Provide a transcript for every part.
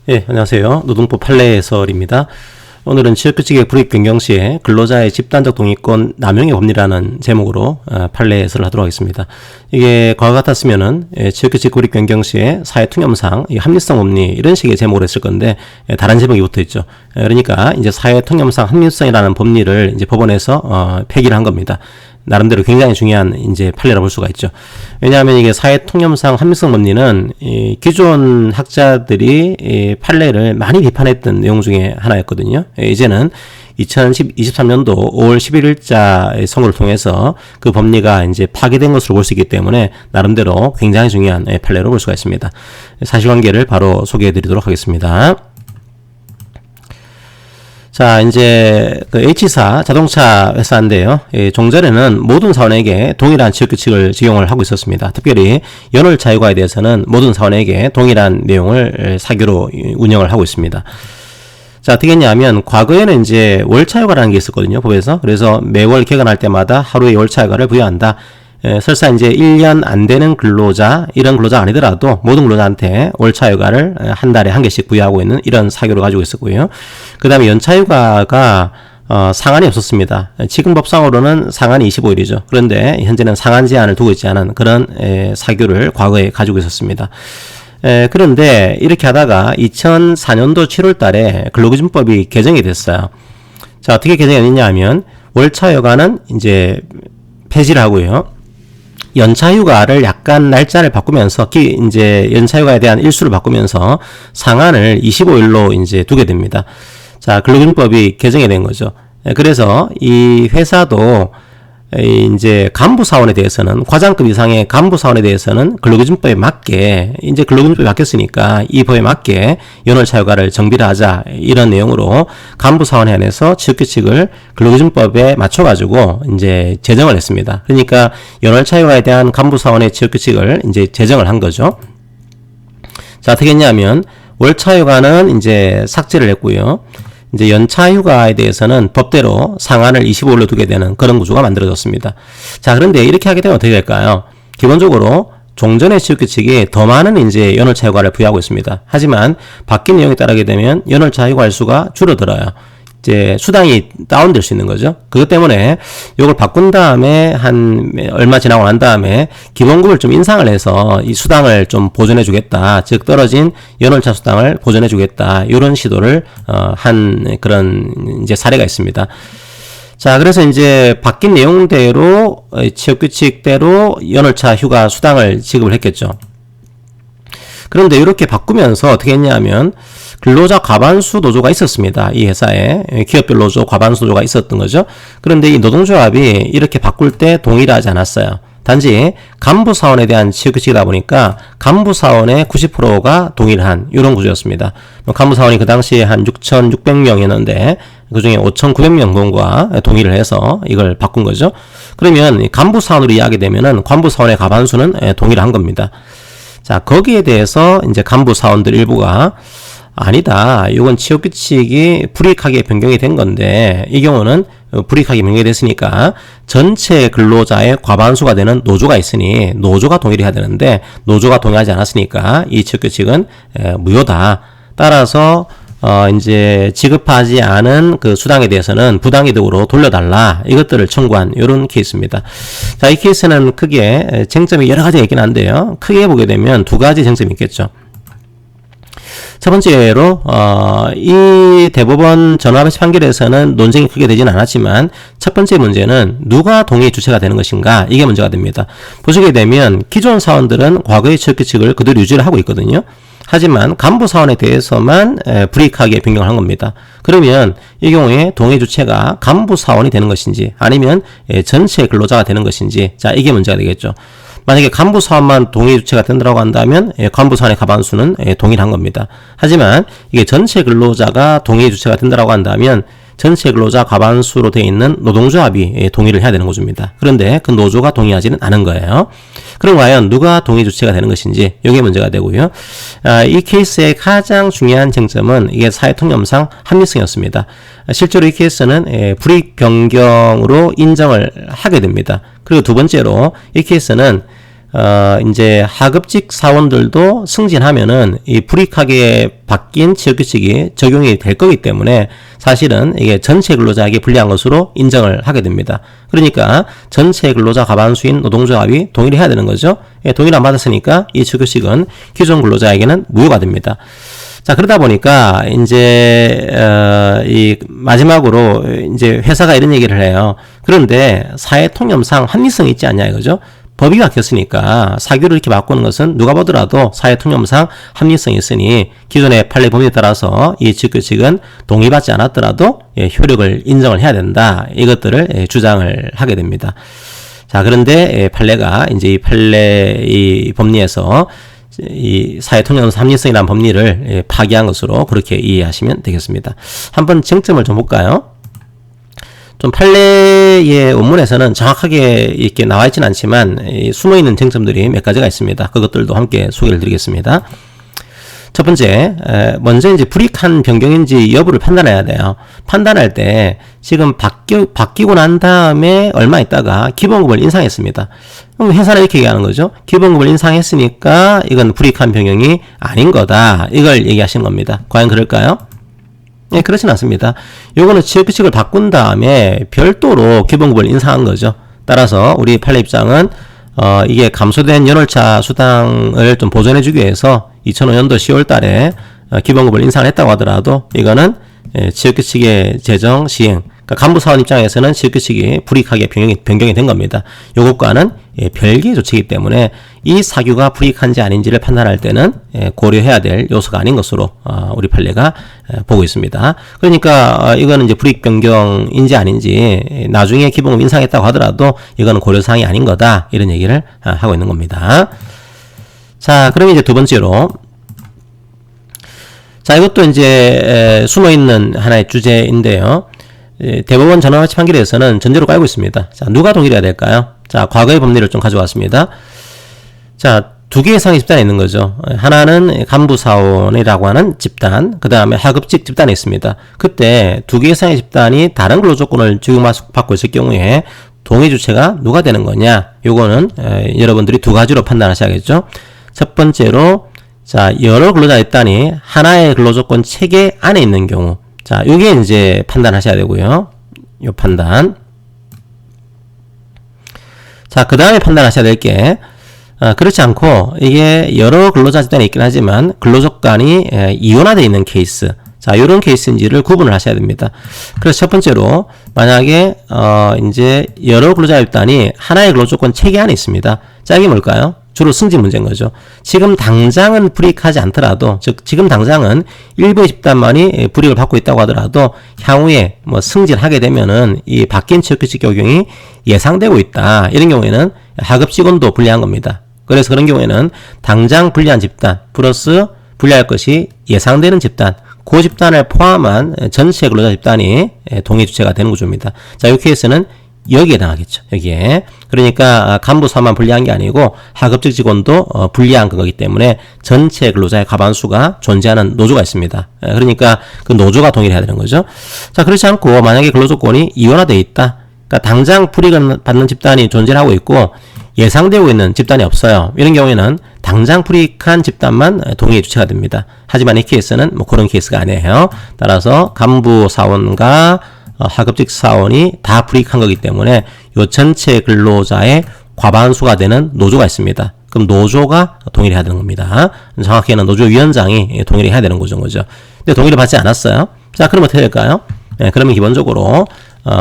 예, 안녕하세요. 노동법 판례 해설입니다. 오늘은 취업규칙의 불이익 변경 시에 근로자의 집단적 동의권 남용의 법리라는 제목으로 판례 해설을 하도록 하겠습니다. 이게 과거 같았으면은 취업규칙 불이익 변경 시에 사회통념상 합리성 법리 이런 식의 제목으로 했을 건데 다른 제목이 붙어 있죠. 그러니까 이제 사회통념상 합리성이라는 법리를 이제 법원에서 폐기를 한 겁니다. 나름대로 굉장히 중요한 이제 판례라 볼 수가 있죠. 왜냐하면 이게 사회통념상 합리성 법리는 기존 학자들이 판례를 많이 비판했던 내용 중에 하나였거든요. 이제는 2023년도 5월 11일자의 선고를 통해서 그 법리가 이제 파기된 것으로 볼 수 있기 때문에 나름대로 굉장히 중요한 판례로 볼 수가 있습니다. 사실관계를 바로 소개해 드리도록 하겠습니다. 자, 이제 그 H사 자동차 회사인데요. 종전에는 모든 사원에게 동일한 취업규칙을 적용을 하고 있었습니다. 특별히 연월차 휴가에 대해서는 모든 사원에게 동일한 내용을 사규로 운영을 하고 있습니다. 자, 어떻게 했냐면 과거에는 이제 월차 휴가라는 게 있었거든요, 법에서. 그래서 매월 개간할 때마다 하루의 월차 휴가를 부여한다. 설사 이제 1년 안 되는 근로자, 이런 근로자가 아니더라도 모든 근로자한테 월차 휴가를 한 달에 한 개씩 부여하고 있는 이런 사규를 가지고 있었고요. 그 다음에 연차 휴가가 상한이 없었습니다. 지금 법상으로는 상한이 25일이죠. 그런데 현재는 상한 제한을 두고 있지 않은 그런 사규를 과거에 가지고 있었습니다. 그런데 이렇게 하다가 2004년도 7월 달에 근로기준법이 개정이 됐어요. 자, 어떻게 개정이 됐냐 하면 월차 휴가는 이제 폐지를 하고요. 연차휴가를 약간 날짜를 바꾸면서 이제 연차휴가에 대한 일수를 바꾸면서 상한을 25일로 이제 두게 됩니다. 자, 근로기준법이 개정이 된 거죠. 그래서 이 회사도 이제 간부사원에 대해서는 과장급 이상의 간부사원에 대해서는 근로기준법에 맞게 이제 근로기준법이 바뀌었으니까 이 법에 맞게 연월차휴가를 정비를 하자 이런 내용으로 간부사원에 한해서 취업규칙을 근로기준법에 맞춰가지고 이제 제정을 했습니다. 그러니까 연월차휴가에 대한 간부사원의 취업규칙을 이제 제정을 한 거죠. 자, 어떻게 했냐면 월차휴가는 이제 삭제를 했고요. 이제 연차휴가에 대해서는 법대로 상한을 25일로 두게 되는 그런 구조가 만들어졌습니다. 자, 그런데 이렇게 하게 되면 어떻게 될까요? 기본적으로 종전의 취업규칙이 더 많은 이제 연월차휴가를 부여하고 있습니다. 하지만 바뀐 내용에 따르게 되면 연월차휴가 일수가 줄어들어요. 이제 수당이 다운될 수 있는 거죠. 그것 때문에 이걸 바꾼 다음에 한 얼마 지나고 난 다음에 기본급을 좀 인상을 해서 이 수당을 좀 보존해 주겠다. 즉 떨어진 연월차 수당을 보존해 주겠다. 이런 시도를 한 그런 이제 사례가 있습니다. 자, 그래서 이제 바뀐 내용대로 취업규칙대로 연월차 휴가 수당을 지급을 했겠죠. 그런데 이렇게 바꾸면서 어떻게 했냐면 근로자 과반수 노조가 있었습니다. 이 회사에 기업별 노조, 과반수 노조가 있었던 거죠. 그런데 이 노동조합이 이렇게 바꿀 때 동의를 하지 않았어요. 단지 간부사원에 대한 취업규칙이다 보니까 간부사원의 90%가 동의를 한 이런 구조였습니다. 간부사원이 그 당시에 한 6,600명이었는데 그중에 5,900명 정도가 동의를 해서 이걸 바꾼 거죠. 그러면 간부사원으로 이야기되면은 간부사원의 과반수는 동의를 한 겁니다. 자, 거기에 대해서 이제 간부사원들 일부가 아니다. 이건 취업규칙이 불이익하게 변경이 된 건데 이 경우는 불이익하게 변경이 됐으니까 전체 근로자의 과반수가 되는 노조가 있으니 노조가 동의를 해야 되는데 노조가 동의하지 않았으니까 이 취업규칙은 무효다. 따라서 이제 지급하지 않은 그 수당에 대해서는 부당이득으로 돌려달라. 이것들을 청구한 이런 케이스입니다. 자, 이 케이스는 크게 쟁점이 여러 가지가 있긴 한데요. 크게 보게 되면 두 가지 쟁점이 있겠죠. 첫 번째로 이 대법원 전원합의체 판결에서는 논쟁이 크게 되지는 않았지만 첫 번째 문제는 누가 동의 주체가 되는 것인가 이게 문제가 됩니다. 보시게 되면 기존 사원들은 과거의 취업규칙을 그대로 유지를 하고 있거든요. 하지만 간부사원에 대해서만 불이익하게 변경을 한 겁니다. 그러면 이 경우에 동의 주체가 간부사원이 되는 것인지 아니면 전체 근로자가 되는 것인지 자 이게 문제가 되겠죠. 만약에 간부사원만 동의 주체가 된다고 한다면 간부사원의 과반수는 동의를 한 겁니다. 하지만 이게 전체 근로자가 동의 주체가 된다고 한다면 전체 근로자 과반수로 되어 있는 노동조합이 동의를 해야 되는 구조입니다. 그런데 그 노조가 동의하지는 않은 거예요. 그럼 과연 누가 동의 주체가 되는 것인지 이게 문제가 되고요. 이 케이스의 가장 중요한 쟁점은 이게 사회통념상 합리성이었습니다. 실제로 이 케이스는 불이익 변경으로 인정을 하게 됩니다. 그리고 두 번째로 이 케이스는 이제 하급직 사원들도 승진하면은 이 불이익하게 바뀐 취업규칙이 적용이 될 거기 때문에 사실은 이게 전체 근로자에게 불리한 것으로 인정을 하게 됩니다. 그러니까 전체 근로자 과반수인 노동조합이 동의를 해야 되는 거죠. 예, 동의를 안 받았으니까 이 취업규칙은 기존 근로자에게는 무효가 됩니다. 자, 그러다 보니까 이제 이 마지막으로 이제 회사가 이런 얘기를 해요. 그런데 사회 통념상 합리성이 있지 않냐 이거죠. 법이 바뀌었으니까 사규를 이렇게 바꾸는 것은 누가 보더라도 사회 통념상 합리성이 있으니 기존의 판례 법률에 따라서 이 취업규칙은 동의받지 않았더라도 효력을 인정을 해야 된다. 이것들을 주장을 하게 됩니다. 자, 그런데 판례가 이제 이 판례 이 법리에서 이 사회 통념상 합리성이라는 법리를 파기한 것으로 그렇게 이해하시면 되겠습니다. 한번 쟁점을 좀 볼까요? 좀 판례의 원문에서는 정확하게 이렇게 나와 있지는 않지만 숨어있는 쟁점들이 몇 가지가 있습니다. 그것들도 함께 소개를 드리겠습니다. 첫 번째, 먼저 이제 불이익한 변경인지 여부를 판단해야 돼요. 판단할 때 지금 바뀌고 난 다음에 얼마 있다가 기본급을 인상했습니다. 그럼 회사는 이렇게 얘기하는 거죠. 기본급을 인상했으니까 이건 불이익한 변경이 아닌 거다. 이걸 얘기하시는 겁니다. 과연 그럴까요? 네, 그렇진 않습니다. 요거는 취업규칙을 바꾼 다음에 별도로 기본급을 인상한 거죠. 따라서 우리 판례 입장은 이게 감소된 연월차 수당을 좀 보전해주기 위해서 2005년도 10월 달에 기본급을 인상을 했다고 하더라도 이거는 취업규칙의 제정 시행, 그러니까 간부사원 입장에서는 취업규칙이 불이익하게 변경이 된 겁니다. 요것과는 별개의 조치이기 때문에 이 사규가 불이익한지 아닌지를 판단할 때는 고려해야 될 요소가 아닌 것으로 우리 판례가 보고 있습니다. 그러니까 이거는 이제 불이익 변경인지 아닌지 나중에 기본급 인상했다고 하더라도 이거는 고려사항이 아닌 거다, 이런 얘기를 하고 있는 겁니다. 자, 그럼 이제 두 번째로, 자, 이것도 이제 숨어있는 하나의 주제인데요. 대법원 전원합치 판결에서는 전제로 깔고 있습니다. 자, 누가 동의를 해야 될까요? 자, 과거의 법리를 좀 가져왔습니다. 자, 두 개 이상의 집단이 있는 거죠. 하나는 간부사원이라고 하는 집단, 그 다음에 하급직 집단이 있습니다. 그때 두 개 이상의 집단이 다른 근로조건을 적용받고 있을 경우에 동의 주체가 누가 되는 거냐? 요거는 여러분들이 두 가지로 판단하셔야겠죠. 첫 번째로, 자, 여러 근로자 집단이 하나의 근로조건 체계 안에 있는 경우, 자, 요게 이제 판단하셔야 되고요. 요 판단. 자, 그 다음에 판단하셔야 될 게, 그렇지 않고, 이게 여러 근로자 집단이 있긴 하지만, 근로조건이 이원화되어 있는 케이스. 자, 요런 케이스인지를 구분을 하셔야 됩니다. 그래서 첫 번째로, 만약에, 이제 여러 근로자 집단이 하나의 근로조건 체계 안에 있습니다. 자, 이게 뭘까요? 주로 승진 문제인 거죠. 지금 당장은 불이익하지 않더라도, 즉 지금 당장은 일부의 집단만이 불이익을 받고 있다고 하더라도 향후에 뭐 승진하게 되면은 이 바뀐 취업규칙 적용이 예상되고 있다. 이런 경우에는 하급 직원도 불리한 겁니다. 그래서 그런 경우에는 당장 불리한 집단 플러스 불리할 것이 예상되는 집단, 그 집단을 포함한 전체 근로자 집단이 동의 주체가 되는 구조입니다. 자, 이 케이스는 여기에 해당하겠죠. 여기에. 그러니까 간부사만 불리한 게 아니고 하급직 직원도 불리한 거기 때문에 전체 근로자의 과반수가 존재하는 노조가 있습니다. 그러니까 그 노조가 동의를 해야 되는 거죠. 자, 그렇지 않고 만약에 근로조건이 이원화되어 있다. 그러니까 당장 불이익을 받는 집단이 존재하고 있고 예상되고 있는 집단이 없어요. 이런 경우에는 당장 불이익한 집단만 동의 주체가 됩니다. 하지만 이 케이스는 뭐 그런 케이스가 아니에요. 따라서 간부사원과 하급직 사원이 다 불이익한 거기 때문에 요 전체 근로자의 과반수가 되는 노조가 있습니다. 그럼 노조가 동의를 해야 되는 겁니다. 정확히는 노조위원장이 동의를 해야 되는 거죠. 근데 동의를 받지 않았어요. 자, 그럼 어떻게 될까요? 네, 그러면 기본적으로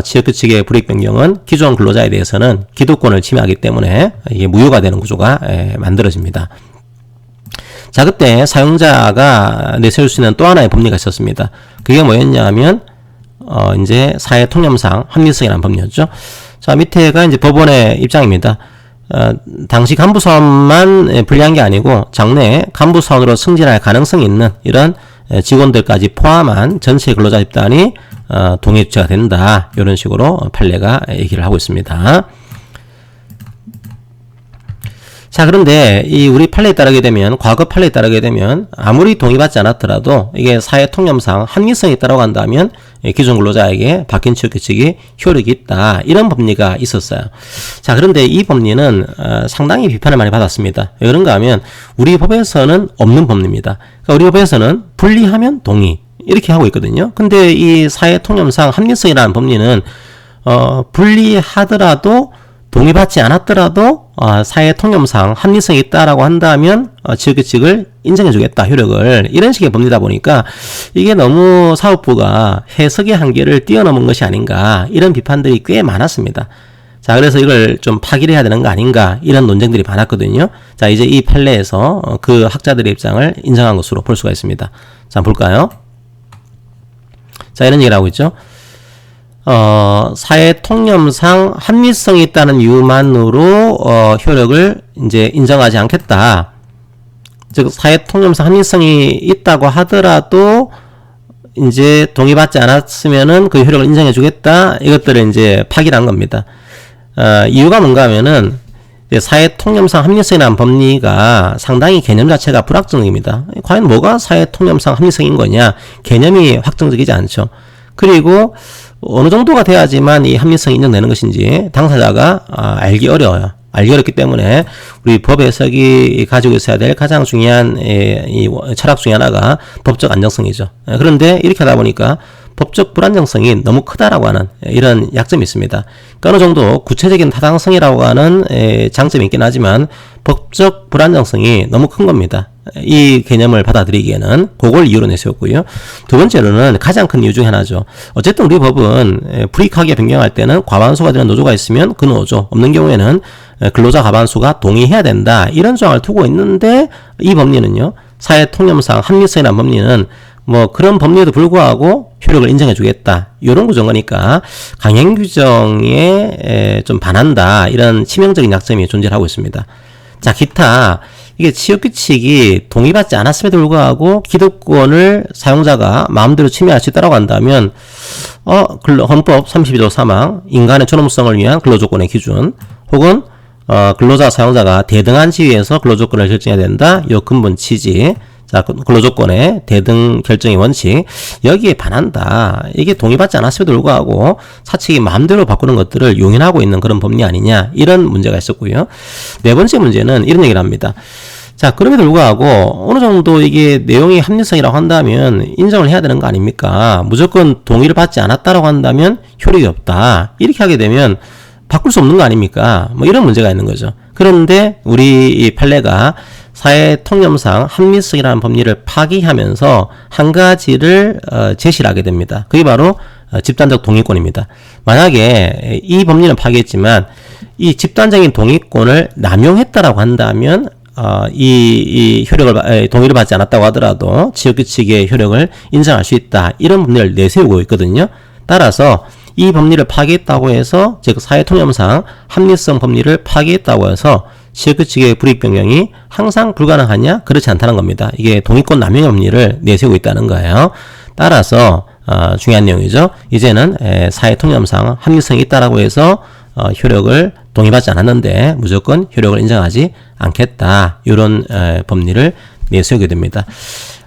취업규칙의 불이익 변경은 기존 근로자에 대해서는 기득권을 침해하기 때문에 이게 무효가 되는 구조가 만들어집니다. 자, 그때 사용자가 내세울 수 있는 또 하나의 법리가 있었습니다. 그게 뭐였냐면 이제 사회 통념상 합리성이라는 법리였죠. 자, 밑에가 이제 법원의 입장입니다. 당시 간부사원만 불리한 게 아니고 장래에 간부사원으로 승진할 가능성이 있는 이런 직원들까지 포함한 전체 근로자 집단이 동의 주체가 된다. 이런 식으로 판례가 얘기를 하고 있습니다. 자, 그런데 이 우리 판례에 따르게 되면, 과거 판례에 따르게 되면 아무리 동의받지 않았더라도 이게 사회 통념상 합리성이 있다고 한다면 기존 근로자에게 바뀐 취업규칙이 효력이 있다, 이런 법리가 있었어요. 자, 그런데 이 법리는 상당히 비판을 많이 받았습니다. 왜 그런가 하면 우리 법에서는 없는 법리입니다. 그러니까 우리 법에서는 분리하면 동의 이렇게 하고 있거든요. 근데 이 사회 통념상 합리성이라는 법리는 분리하더라도 동의받지 않았더라도 사회 통념상 합리성이 있다라고 한다면 취업규칙을 인정해주겠다, 효력을, 이런 식의 법리다 보니까 이게 너무 사법부가 해석의 한계를 뛰어넘은 것이 아닌가, 이런 비판들이 꽤 많았습니다. 자, 그래서 이걸 좀 파기를 해야 되는 거 아닌가, 이런 논쟁들이 많았거든요. 자, 이제 이 판례에서 그 학자들의 입장을 인정한 것으로 볼 수가 있습니다. 자, 볼까요? 자, 이런 얘기를 하고 있죠. 사회 통념상 합리성이 있다는 이유만으로 효력을 이제 인정하지 않겠다. 즉 사회 통념상 합리성이 있다고 하더라도 이제 동의받지 않았으면은 그 효력을 인정해 주겠다. 이것들을 이제 파기를 한 겁니다. 이유가 뭔가 하면은 사회 통념상 합리성이라는 법리가 상당히 개념 자체가 불확정적입니다. 과연 뭐가 사회 통념상 합리성인 거냐? 개념이 확정적이지 않죠. 그리고 어느 정도가 돼야지만 이 합리성이 인정되는 것인지 당사자가 알기 어려워요. 알기 어렵기 때문에 우리 법 해석이 가지고 있어야 될 가장 중요한 이 철학 중에 하나가 법적 안정성이죠. 그런데 이렇게 하다 보니까 법적 불안정성이 너무 크다라고 하는 이런 약점이 있습니다. 그러니까 어느 정도 구체적인 타당성이라고 하는 장점이 있긴 하지만 법적 불안정성이 너무 큰 겁니다. 이 개념을 받아들이기에는 그걸 이유로 내세웠고요. 두 번째로는 가장 큰 이유 중에 하나죠. 어쨌든 우리 법은 불이익하게 변경할 때는 과반수가 되는 노조가 있으면 그 노조, 없는 경우에는 근로자 과반수가 동의해야 된다, 이런 조항을 두고 있는데 이 법리는요, 사회 통념상 합리성이라는 법리는 뭐 그런 법리에도 불구하고 효력을 인정해 주겠다, 이런 구조인 거니까 강행 규정에 좀 반한다, 이런 치명적인 약점이 존재하고 있습니다. 자, 기타 이게 취업규칙이 동의받지 않았음에도 불구하고 기득권을 사용자가 마음대로 침해할 수 있다고 한다면 헌법 32조 3항 인간의 존엄성을 위한 근로조건의 기준, 혹은 근로자 사용자가 대등한 지위에서 근로조건을 결정해야 된다, 이 근본 취지. 자, 근로조건의 대등 결정의 원칙, 여기에 반한다. 이게 동의받지 않았음에도 불구하고 사측이 마음대로 바꾸는 것들을 용인하고 있는 그런 법리 아니냐, 이런 문제가 있었고요. 네 번째 문제는 이런 얘기를 합니다. 자, 그럼에도 불구하고 어느 정도 이게 내용이 합리성이라고 한다면 인정을 해야 되는 거 아닙니까? 무조건 동의를 받지 않았다라고 한다면 효력이 없다, 이렇게 하게 되면 바꿀 수 없는 거 아닙니까? 뭐 이런 문제가 있는 거죠. 그런데 우리 이 판례가 사회 통념상 합리성이라는 법리를 파기하면서 한 가지를 제시를 하게 됩니다. 그게 바로 집단적 동의권입니다. 만약에 이 법리는 파기했지만 이 집단적인 동의권을 남용했다라고 한다면 이 효력을 동의를 받지 않았다고 하더라도 취업규칙의 효력을 인정할 수 있다, 이런 법리를 내세우고 있거든요. 따라서 이 법리를 파기했다고 해서, 즉 사회통념상 합리성 법리를 파기했다고 해서 취업규칙의 불이익 변경이 항상 불가능하냐? 그렇지 않다는 겁니다. 이게 동의권 남용의 법리를 내세우고 있다는 거예요. 따라서 중요한 내용이죠. 이제는 사회통념상 합리성이 있다라고 해서 효력을 동의받지 않았는데 무조건 효력을 인정하지 않겠다, 이런 법리를 내세우게 됩니다.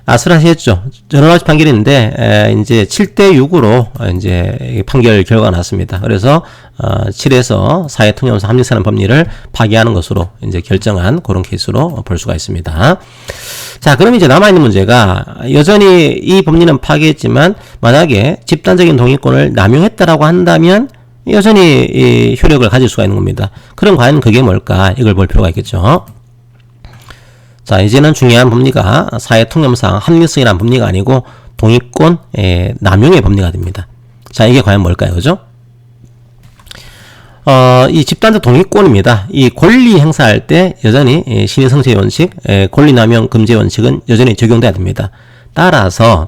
아슬아슬했죠. 전원합치 판결인데 이제 7대6으로 이제 판결 결과가 났습니다. 그래서 7에서 사회 통념상 합리성이라는 법리를 파기하는 것으로 이제 결정한 그런 케이스로 볼 수가 있습니다. 자, 그럼 이제 남아있는 문제가, 여전히 이 법리는 파기했지만 만약에 집단적인 동의권을 남용했다라고 한다면 여전히 이 효력을 가질 수가 있는 겁니다. 그럼 과연 그게 뭘까? 이걸 볼 필요가 있겠죠. 자, 이제는 중요한 법리가 사회 통념상 합리성이라는 법리가 아니고 동의권 남용의 법리가 됩니다. 자, 이게 과연 뭘까요? 그죠? 이 집단적 동의권입니다. 이 권리 행사할 때 여전히 신의성실 원칙, 권리 남용 금지 원칙은 여전히 적용돼야 됩니다. 따라서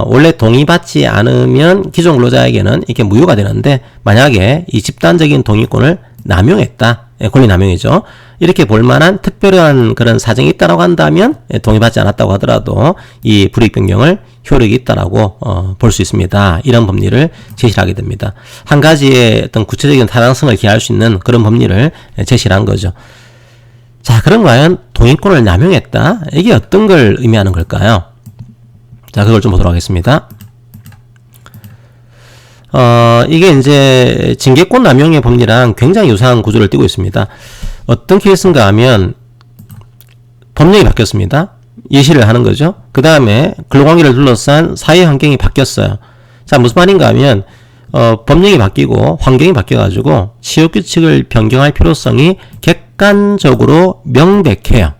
원래 동의받지 않으면 기존 근로자에게는 이게 무효가 되는데, 만약에 이 집단적인 동의권을 남용했다, 권리 남용이죠. 이렇게 볼 만한 특별한 그런 사정이 있다라고 한다면 동의받지 않았다고 하더라도 이 불이익 변경을 효력이 있다라고 볼 수 있습니다. 이런 법리를 제시를 하게 됩니다. 한 가지의 어떤 구체적인 타당성을 기할 수 있는 그런 법리를 제시를 한 거죠. 자, 그럼 과연 동의권을 남용했다? 이게 어떤 걸 의미하는 걸까요? 자, 그걸 좀 보도록 하겠습니다. 이게 이제 징계권 남용의 법리랑 굉장히 유사한 구조를 띠고 있습니다. 어떤 케이스인가 하면 법령이 바뀌었습니다. 예시를 하는 거죠. 그 다음에 근로관계를 둘러싼 사회 환경이 바뀌었어요. 자, 무슨 말인가 하면 법령이 바뀌고 환경이 바뀌어가지고 취업규칙을 변경할 필요성이 객관적으로 명백해요.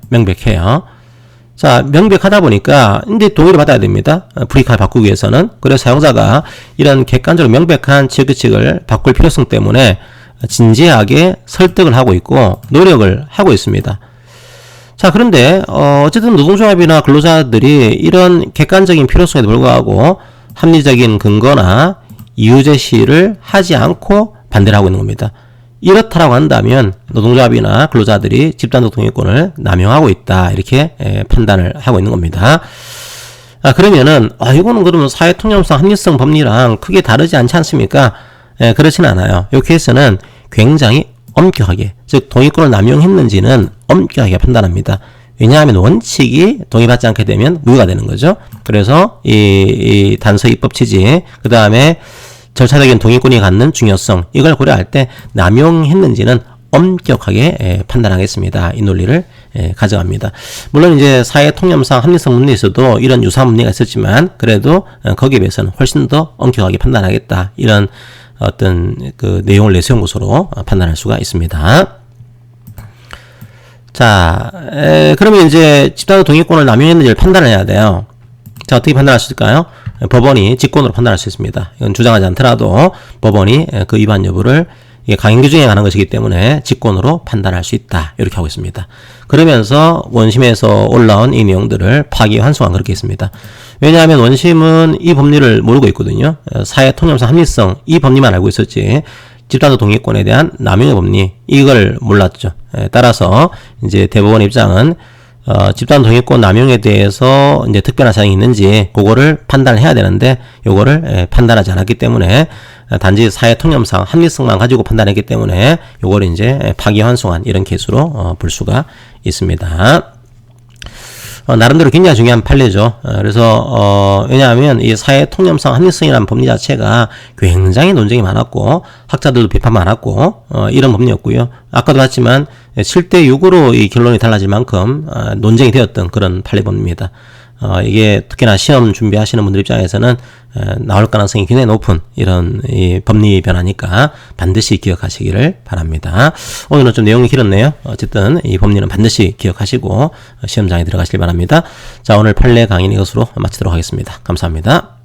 자, 명백하다 보니까 이제 동의를 받아야 됩니다. 불이익을 바꾸기 위해서는. 그래서 사용자가 이런 객관적으로 명백한 취업규칙을 바꿀 필요성 때문에 진지하게 설득을 하고 있고 노력을 하고 있습니다. 자, 그런데 어쨌든 노동조합이나 근로자들이 이런 객관적인 필요성에도 불구하고 합리적인 근거나 이유 제시를 하지 않고 반대를 하고 있는 겁니다. 이렇다라고 한다면 노동조합이나 근로자들이 집단적 동의권을 남용하고 있다, 이렇게 판단을 하고 있는 겁니다. 그러면은 이거는 그러면 사회통념상 합리성 법리랑 크게 다르지 않지 않습니까? 그렇진 않아요. 이 케이스는 굉장히 엄격하게, 즉 동의권을 남용했는지는 엄격하게 판단합니다. 왜냐하면 원칙이 동의받지 않게 되면 무효가 되는 거죠. 그래서 이 단서 입법 취지, 그 다음에 절차적인 동의권이 갖는 중요성, 이걸 고려할 때 남용했는지는 엄격하게 판단하겠습니다. 이 논리를 가져갑니다. 물론 이제 사회 통념상 합리성 문제에서도 이런 유사한 문제가 있었지만 그래도 거기에 비해서는 훨씬 더 엄격하게 판단하겠다, 이런 어떤 그 내용을 내세운 것으로 판단할 수가 있습니다. 자, 그러면 이제 집단적 동의권을 남용했는지를 판단을 해야 돼요. 자, 어떻게 판단할 수 있을까요? 법원이 직권으로 판단할 수 있습니다. 이건 주장하지 않더라도 법원이 그 위반 여부를 강행 규정에 관한 것이기 때문에 직권으로 판단할 수 있다, 이렇게 하고 있습니다. 그러면서 원심에서 올라온 이 내용들을 파기환송한 그렇게 있습니다. 왜냐하면 원심은 이 법리를 모르고 있거든요. 사회 통념상 합리성, 이 법리만 알고 있었지 집단적 동의권에 대한 남용의 법리, 이걸 몰랐죠. 따라서 이제 대법원 입장은 집단 동의권 남용에 대해서 이제 특별한 사항이 있는지 그거를 판단을 해야 되는데 요거를 판단하지 않았기 때문에 단지 사회 통념상 합리성만 가지고 판단했기 때문에 요거를 이제 파기환송한 이런 케이스로 볼 수가 있습니다. 나름대로 굉장히 중요한 판례죠. 그래서 왜냐하면 이 사회 통념상 합리성이라는 법리 자체가 굉장히 논쟁이 많았고 학자들도 비판 많았고 이런 법리였고요. 아까도 봤지만 7대 6으로 이 결론이 달라질 만큼 논쟁이 되었던 그런 판례 법리입니다. 이게 특히나 시험 준비하시는 분들 입장에서는 나올 가능성이 굉장히 높은 이런 이 법리 변화니까 반드시 기억하시기를 바랍니다. 오늘은 좀 내용이 길었네요. 어쨌든 이 법리는 반드시 기억하시고 시험장에 들어가시길 바랍니다. 자, 오늘 판례 강의는 이것으로 마치도록 하겠습니다. 감사합니다.